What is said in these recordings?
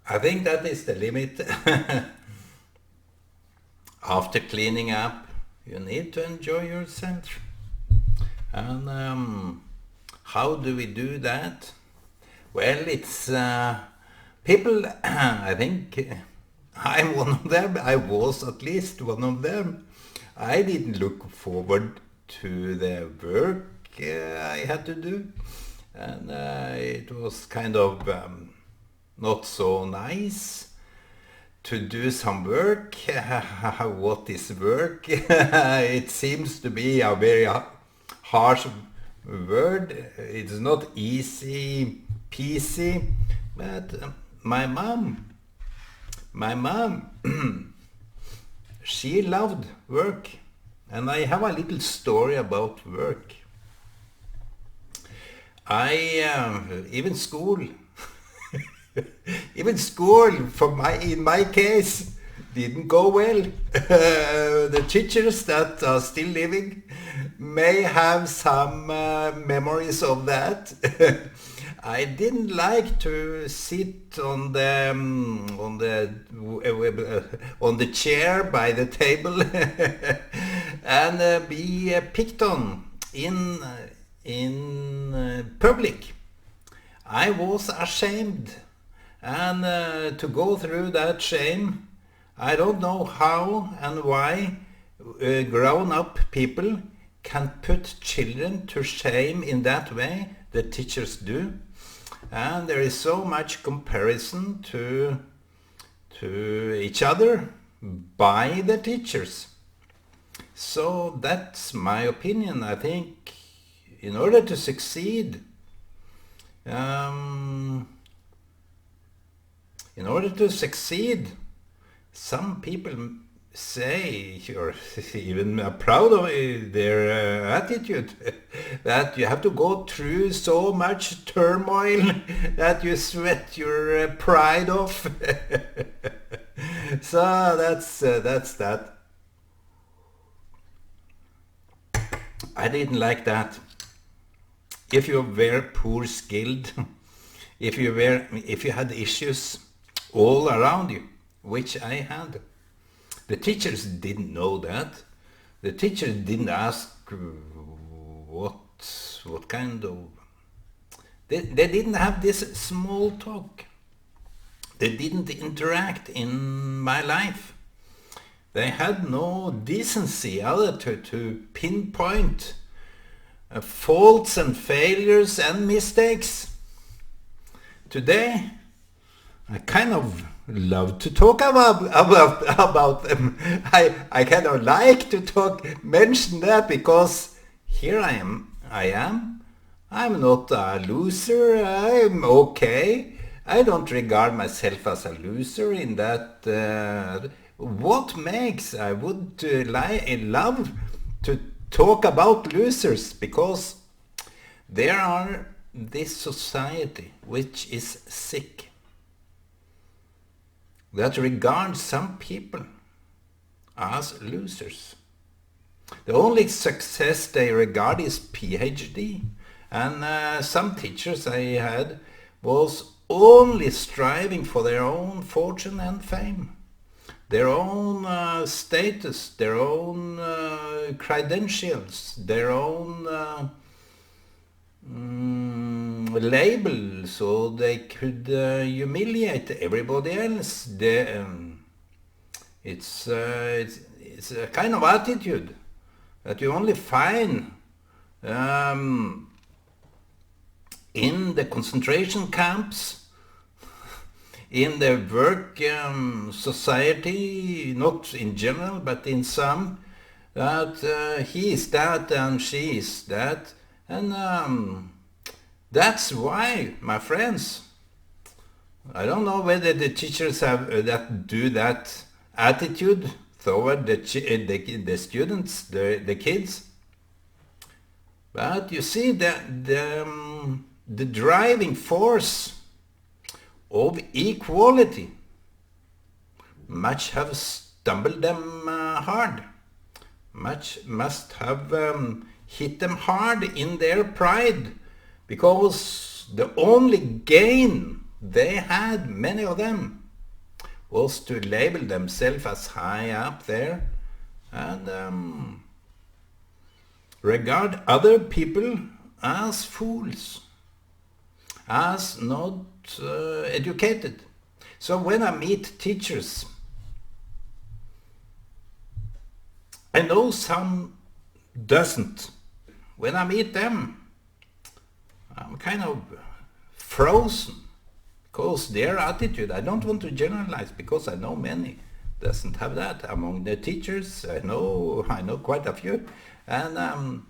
I think that is the limit. After cleaning up, you need to enjoy yourself. And how do we do that? Well, it's people, I think I'm one of them. I was at least one of them. I didn't look forward to the work I had to do. And it was kind of not so nice to do some work. What is work? It seems to be a very harsh word. It's not easy peasy, but my mom, she loved work, and I have a little story about work. I even school. Even school, in my case, didn't go well. The teachers that are still living may have some memories of that. I didn't like to sit on the chair by the table and be picked on in public. I was ashamed. And to go through that shame, I don't know how and why grown-up people can put children to shame in that way the teachers do. And there is so much comparison to each other by the teachers. So that's my opinion. I think in order to succeed, some people say, you're even proud of their attitude, that you have to go through so much turmoil that you sweat your pride off. So that's that. I didn't like that. If you were poor skilled, if you had issues all around you, which I had, the teachers didn't know that. The teachers didn't ask what kind of... They didn't have this small talk. They didn't interact in my life. They had no decency other to pinpoint faults and failures and mistakes. Today, I kind of love to talk about them. I kind of like to mention that, because here I am. I'm not a loser. I'm okay. I don't regard myself as a loser in that. What makes I would love to talk about losers, because there are this society which is sick, that regards some people as losers. The only success they regard is PhD, and some teachers I had was only striving for their own fortune and fame, their own status, their own credentials, their own label, so they could humiliate everybody else. It's a kind of attitude that you only find in the concentration camps, in the work society, not in general, but in some, that he is that and she is that. And that's why, my friends, I don't know whether the teachers have that attitude toward the students, the kids. But you see, the driving force of equality much have stumbled them hard. Much must have hit them hard in their pride, because the only gain they had, many of them, was to label themselves as high up there and regard other people as fools, as not educated. So when I meet teachers, I know some doesn't. When I meet them, I'm kind of frozen because their attitude, I don't want to generalize because I know many doesn't have that. Among the teachers, I know quite a few, and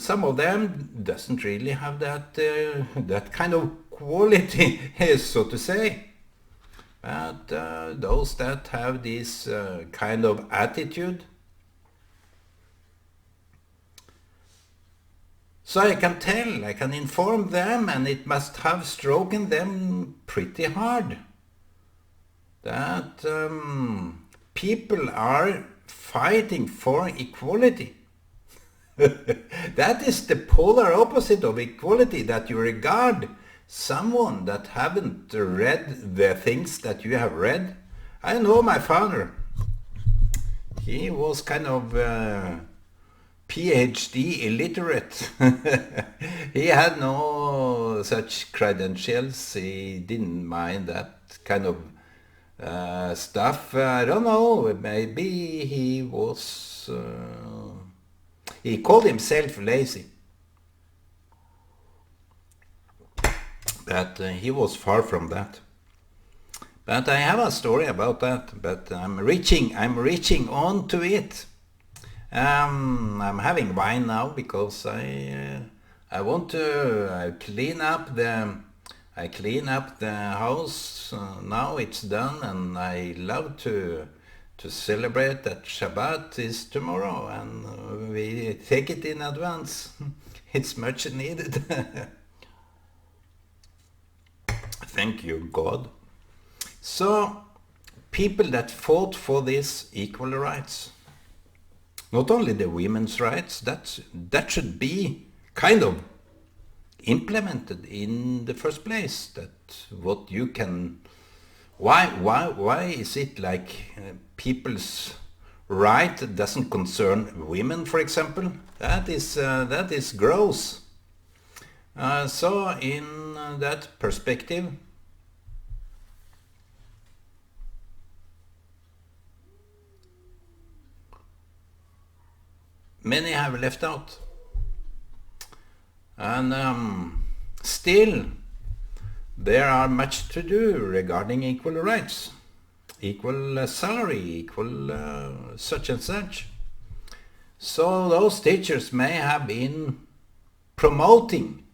some of them doesn't really have that kind of quality, so to say. But those that have this kind of attitude, so I can tell, I can inform them, and it must have stroken them pretty hard, that people are fighting for equality. That is the polar opposite of equality, that you regard someone that haven't read the things that you have read. I know my father. He was kind of PhD illiterate. He had no such credentials. He didn't mind that kind of stuff. I don't know, maybe he was... he called himself lazy. But he was far from that. But I have a story about that, but I'm reaching on to it. I'm having wine now because I want to clean up the house. Now it's done, and I love to celebrate that Shabbat is tomorrow, and we take it in advance. It's much needed. Thank you, God. So, people that fought for these equal rights, not only the women's rights, that should be kind of implemented in the first place. That what you can, why is it like people's right doesn't concern women, for example? That is gross. So in that perspective, many have left out. And still, there are much to do regarding equal rights, equal salary, equal such and such. So those teachers may have been promoting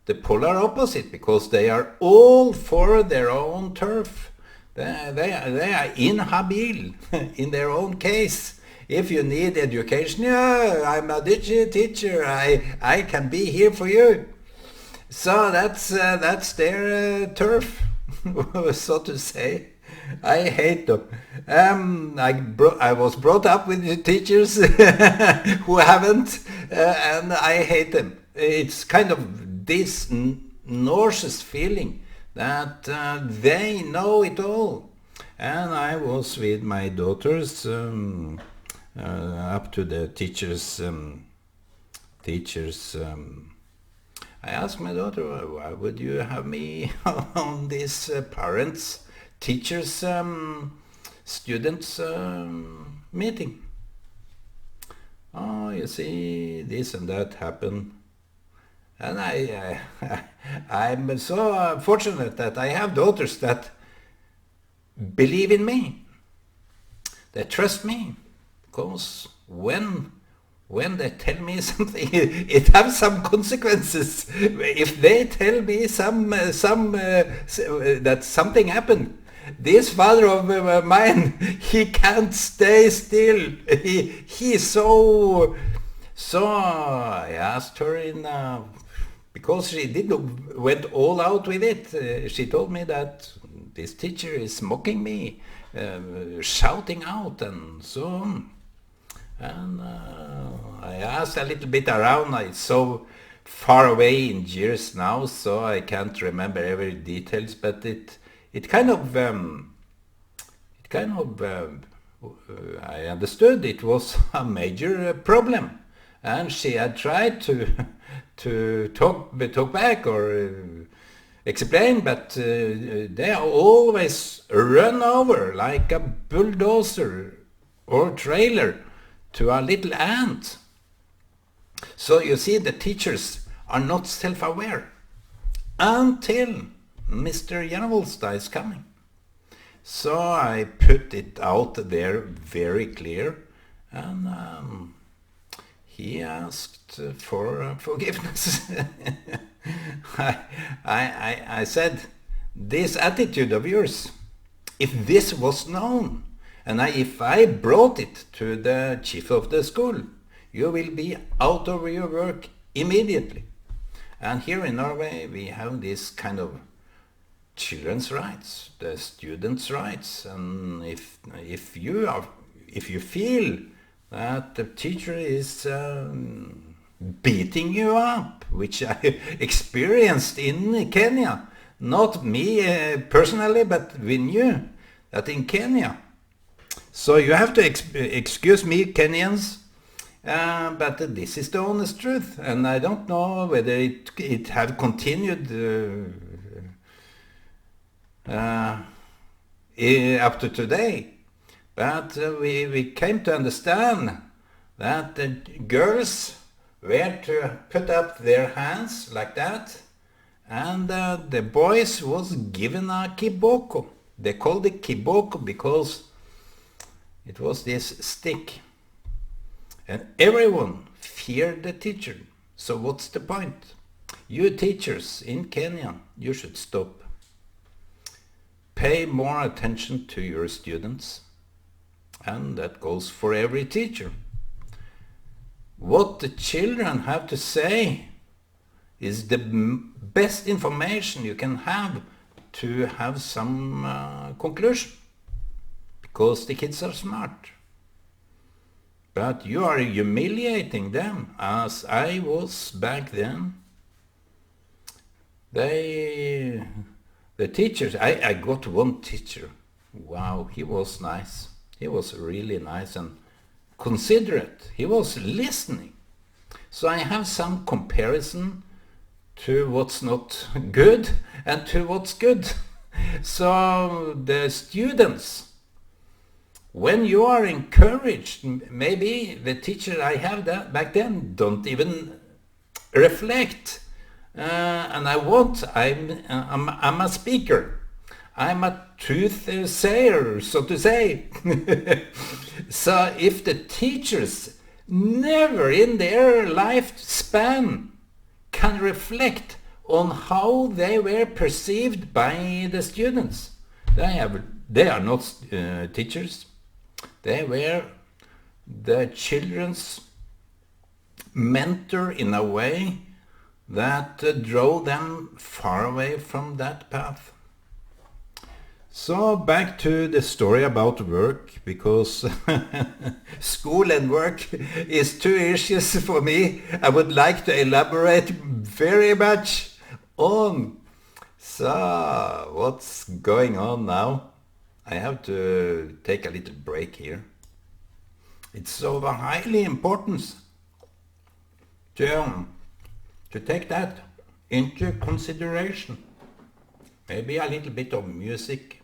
the polar opposite because they are all for their own turf. They are inhabile in their own case. If you need education, yeah, I'm a teacher. I can be here for you. So that's their turf, so to say. I hate them. I was brought up with teachers who haven't, and I hate them. It's kind of this nauseous feeling that they know it all. And I was with my daughters up to the teachers. I asked my daughter, why would you have me on this parents, teachers, students meeting? Oh, you see, this and that happened. And I'm so fortunate that I have daughters that believe in me. They trust me. Because when they tell me something, it has some consequences. If they tell me that something happened, this father of mine, he can't stay still. He's so. I asked her because she went all out with it. She told me that this teacher is mocking me, shouting out and so on. And I asked a little bit around. I saw far away in years now, so I can't remember every details, but it kind of I understood it was a major problem, and she had tried to to talk back or explain, but they always run over like a bulldozer or trailer to a little ant. So you see, the teachers are not self-aware until Mr. Janvolstad is coming. So I put it out there very clear, and he asked for forgiveness. I said, this attitude of yours, if this was known, and if I brought it to the chief of the school, you will be out of your work immediately. And here in Norway we have this kind of children's rights, the students' rights, and if you feel that the teacher is beating you up, which I experienced in Kenya, not me personally, but we knew that in Kenya. So you have to excuse me, Kenyans, but this is the honest truth, and I don't know whether it have continued up to today, but we came to understand that the girls were to put up their hands like that, and the boys was given a kiboko. They called it kiboko because it was this stick, and everyone feared the teacher. So what's the point? You teachers in Kenya, you should stop. Pay more attention to your students, and that goes for every teacher. What the children have to say is the best information you can have to have some conclusion, because the kids are smart. But you are humiliating them, as I was back then. The teachers, I got one teacher. Wow, he was nice. He was really nice and considerate. He was listening. So I have some comparison to what's not good and to what's good. So the students, when you are encouraged, maybe the teacher I have that back then don't even reflect. And I'm a speaker. I'm a truth sayer, so to say. So if the teachers never in their lifespan can reflect on how they were perceived by the students, they are not teachers. They were the children's mentor in a way that drove them far away from that path. So back to the story about work, because school and work is two issues for me I would like to elaborate very much on. So what's going on now? I have to take a little break here. It's of a highly importance to take that into consideration. Maybe a little bit of music.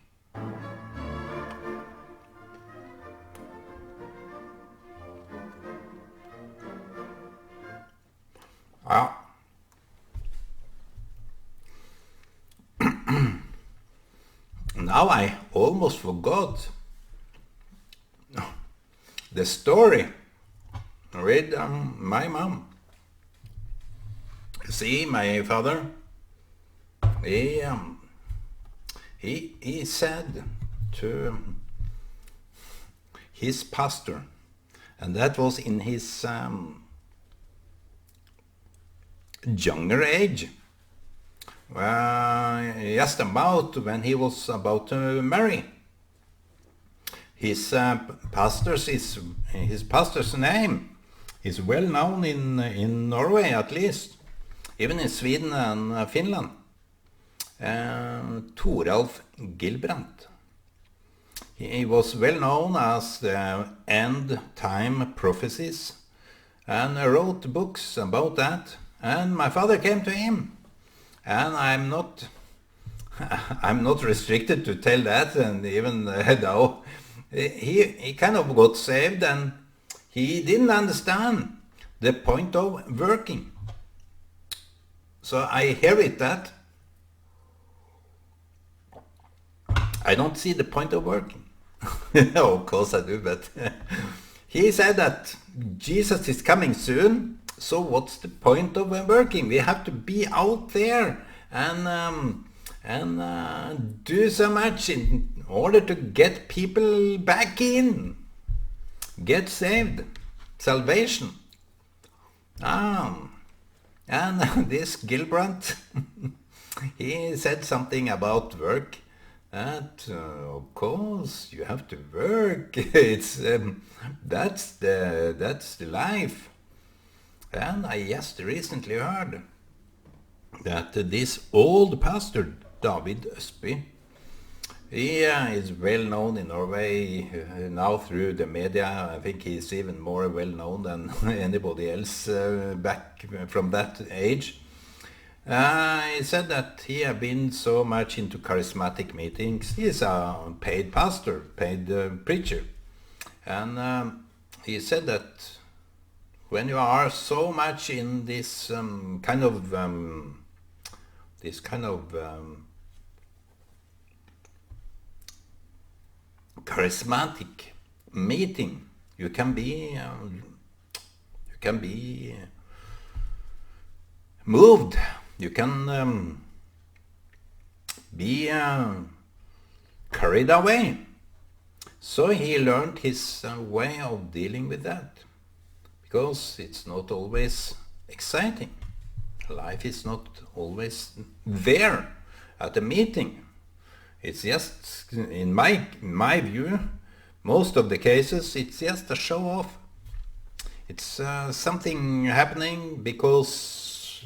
Now I almost forgot the story with my mom. See, my father, he said to his pastor, and that was in his younger age, just about when he was about to marry. His pastor's name is well known in Norway, at least. even in Sweden and Finland. Thoralf Gilbrandt. He was well known as the end time prophecies and wrote books about that. And my father came to him, and I'm not restricted to tell that, and even now he kind of got saved, and he didn't understand the point of working. So I hear it that I don't see the point of working. Of course I do, but he said that Jesus is coming soon, so what's the point of working? We have to be out there and do so much in order to get people back in, get saved, salvation. And this Gilbrandt, he said something about work. That of course you have to work. It's that's the life. And I just recently heard that this old pastor David Østby, he is well known in Norway now through the media. I think he's even more well known than anybody else back from that age. He said that he had been so much into charismatic meetings. He's a paid pastor, paid preacher. And he said that when you are so much in this kind of charismatic meeting, you can be moved. You can be carried away. So he learned his way of dealing with that, because it's not always exciting. Life is not always there at a meeting. It's just, in my view, most of the cases, it's just a show off. It's something happening because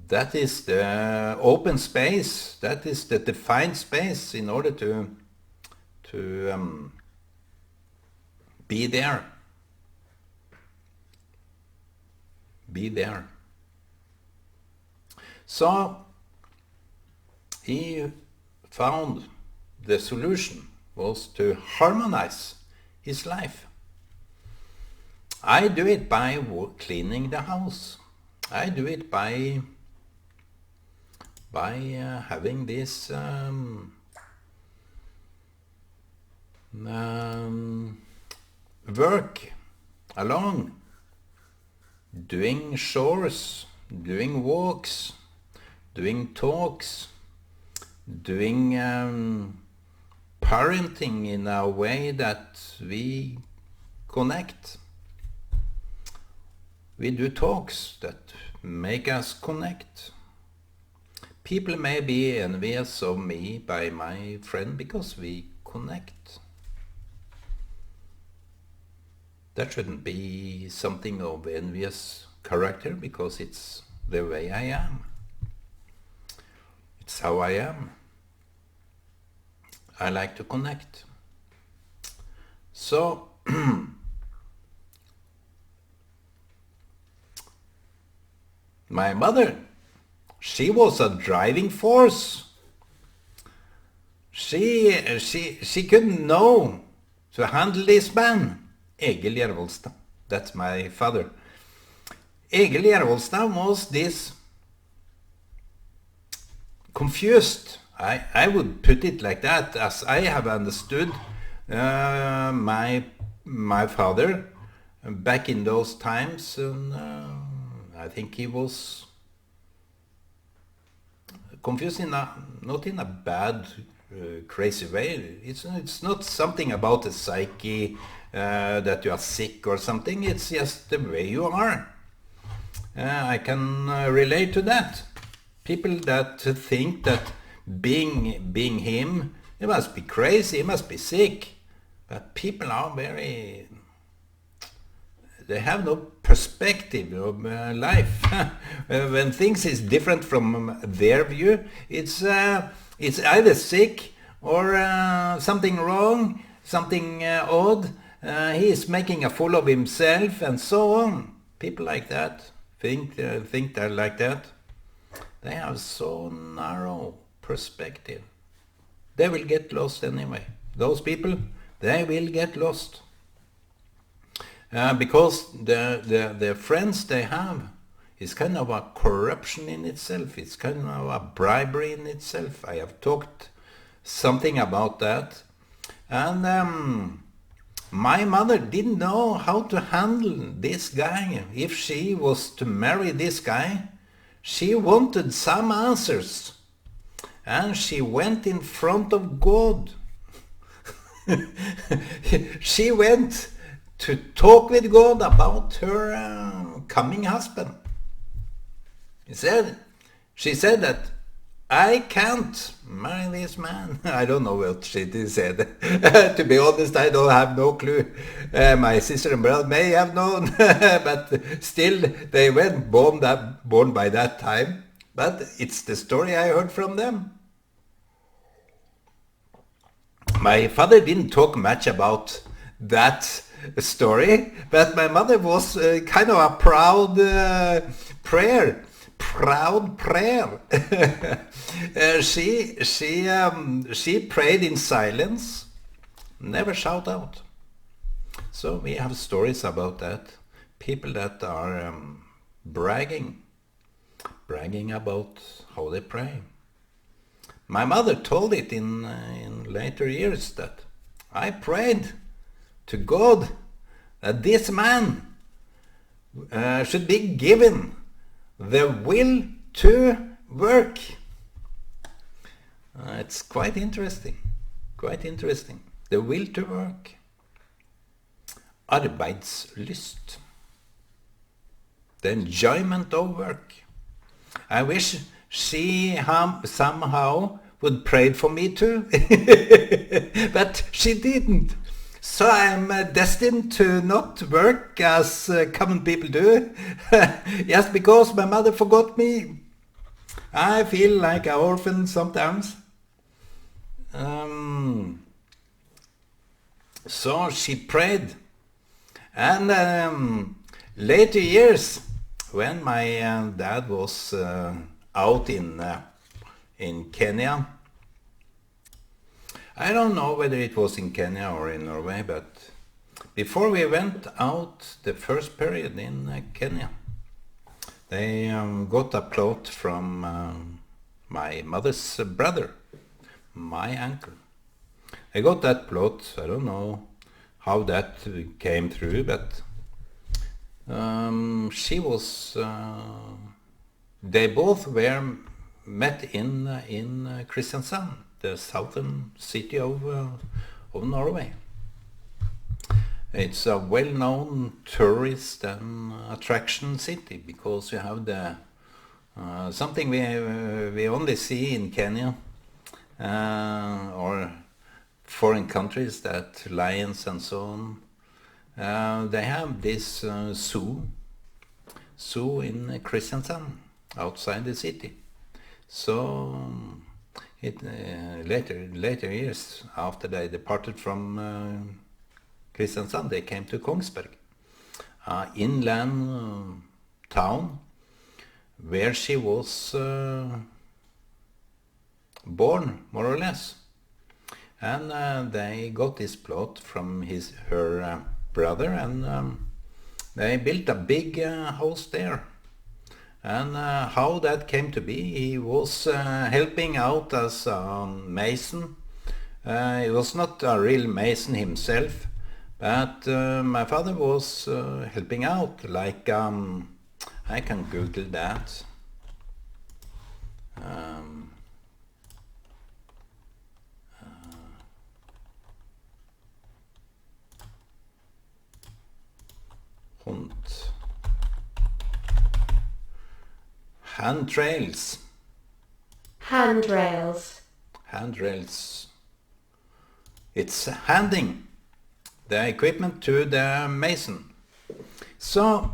that is the open space, that is the defined space in order to be there. Be there. So he found the solution was to harmonize his life. I do it by cleaning the house. I do it by having this work along, doing chores, doing walks, doing talks, doing parenting in a way that we connect. We do talks that make us connect. People may be envious of me by my friend because we connect. That shouldn't be something of envious character, because it's the way I am. It's how I am. I like to connect. So my mother, she was a driving force. She couldn't know to handle this man, Egil Gjervoldstad. That's my father. Egil Gjervoldstad was this confused. I would put it like that, as I have understood my father back in those times. And I think he was confused not in a bad, crazy way. It's not something about the psyche that you are sick or something. It's just the way you are. I can relate to that. People that think that being him, he must be crazy, he must be sick. But people are very they have no perspective of life. When things is different from their view, it's either sick or something wrong, something odd. He is making a fool of himself, and so on. People like that think they're like that. They have so narrow perspective. They will get lost anyway. Those people, they will get lost. Because the friends they have is kind of a corruption in itself. It's kind of a bribery in itself. I have talked something about that. And my mother didn't know how to handle this guy. If she was to marry this guy, she wanted some answers. And she went in front of God. She went to talk with God about her coming husband. She said that I can't marry this man. I don't know what she said. To be honest, I don't have no clue. My sister and brother may have known, but still they weren't born by that time. But it's the story I heard from them. My father didn't talk much about that story, but my mother was kind of a proud prayer. She prayed in silence, never shout out. So we have stories about that. People that are bragging about how they pray. My mother told it in later years that I prayed to God that this man should be given the will to work. It's quite interesting. The will to work. Arbeidslyst. The enjoyment of work. I wish she somehow would pray for me too. But she didn't. So I'm destined to not work as common people do. Just because my mother forgot me. I feel like an orphan sometimes. So she prayed. And later years, when my dad was out in Kenya, I don't know whether it was in Kenya or in Norway, but before we went out the first period in Kenya, they got a plot from my mother's brother, my uncle. They got that plot. I don't know how that came through, but she was. They both were met in Kristiansand, the southern city of Norway. It's a well-known tourist and attraction city because you have the something we only see in Kenya or foreign countries, that lions and so on. They have this zoo in Kristiansand, outside the city. So later years, after they departed from Kristiansand, they came to Kongsberg, inland town where she was born, more or less. And they got this plot from her brother, and they built a big house there. And how that came to be, he was helping out as a mason. He was not a real mason himself, but my father was helping out, like, I can Google that. Handrails. Handrails. It's handing the equipment to the mason. So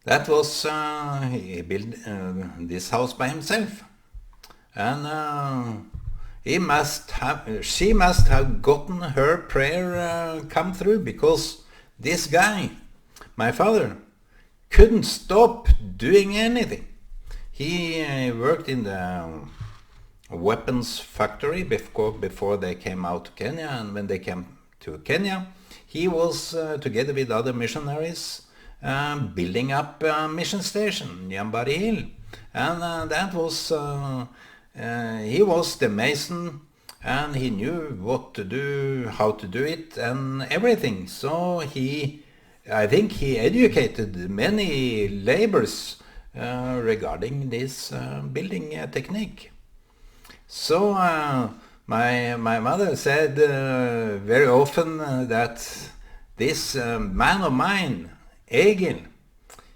that was, he built this house by himself. And she must have gotten her prayer come through, because this guy, my father, couldn't stop doing anything. He worked in the weapons factory before they came out to Kenya, and when they came to Kenya, he was together with other missionaries building up a mission station, Nyambari Hill, and that was he was the mason, and he knew what to do, how to do it, and everything. So I think he educated many laborers regarding this building technique. So my mother said very often that this man of mine, Egil,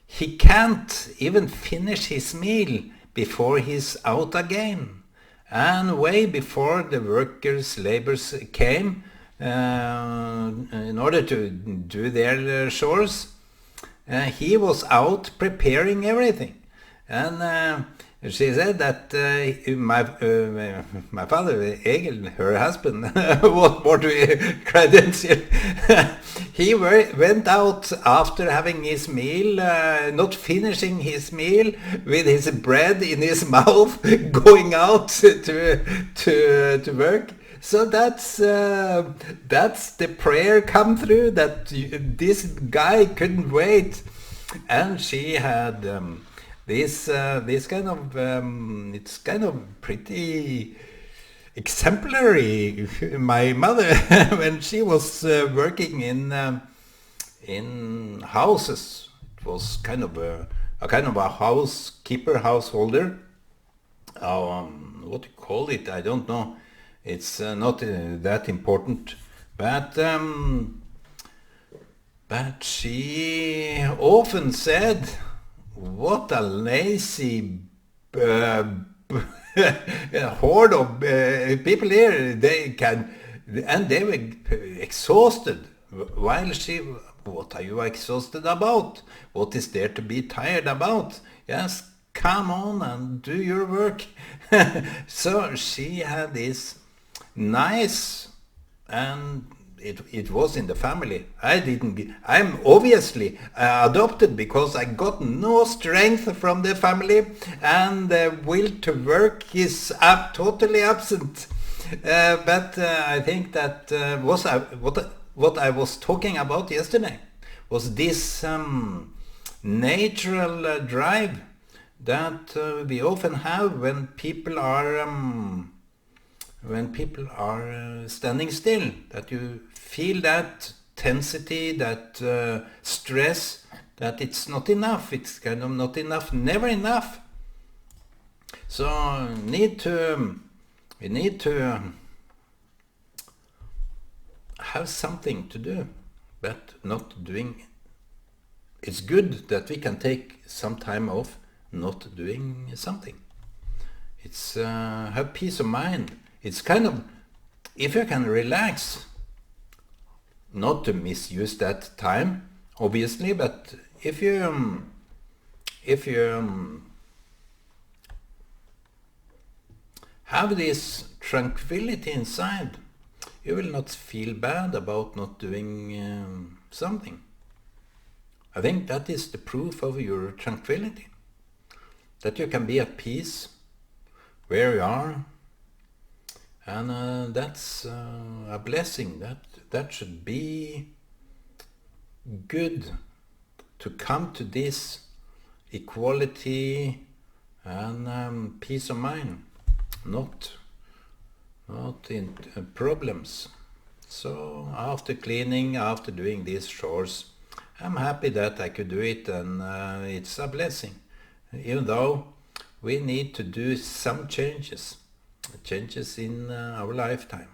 he can't even finish his meal before he's out again. And way before the laborers came in order to do their chores, he was out preparing everything. And she said that my father, Egil, her husband, what more to credential, he went out after having his meal, not finishing his meal, with his bread in his mouth, going out to work. So that's the prayer come through, that this guy couldn't wait. And she had this kind of it's kind of pretty exemplary. My mother, when she was working in houses, it was kind of a householder. What do you call it? I don't know. It's not that important, but she often said, "What a lazy horde of people here! They were exhausted." While what are you exhausted about? What is there to be tired about? Yes, come on and do your work. So she had this nice, and it was in the family. I'm obviously adopted, because I got no strength from the family, and the will to work is totally absent. But I think that what I was talking about yesterday was this natural drive that we often have when people are standing still, that you feel that tensity, that stress, that it's not enough, it's kind of not enough, never enough. So we need to have something to do, but not doing. It's good that we can take some time off not doing something. It's have peace of mind. It's kind of, if you can relax, not to misuse that time, obviously, but if you have this tranquility inside, you will not feel bad about not doing something. I think that is the proof of your tranquility, that you can be at peace where you are, and that's a blessing. That should be good, to come to this equality and peace of mind, not in problems. So after cleaning, after doing these chores, I'm happy that I could do it, and it's a blessing, even though we need to do some changes in our lifetime.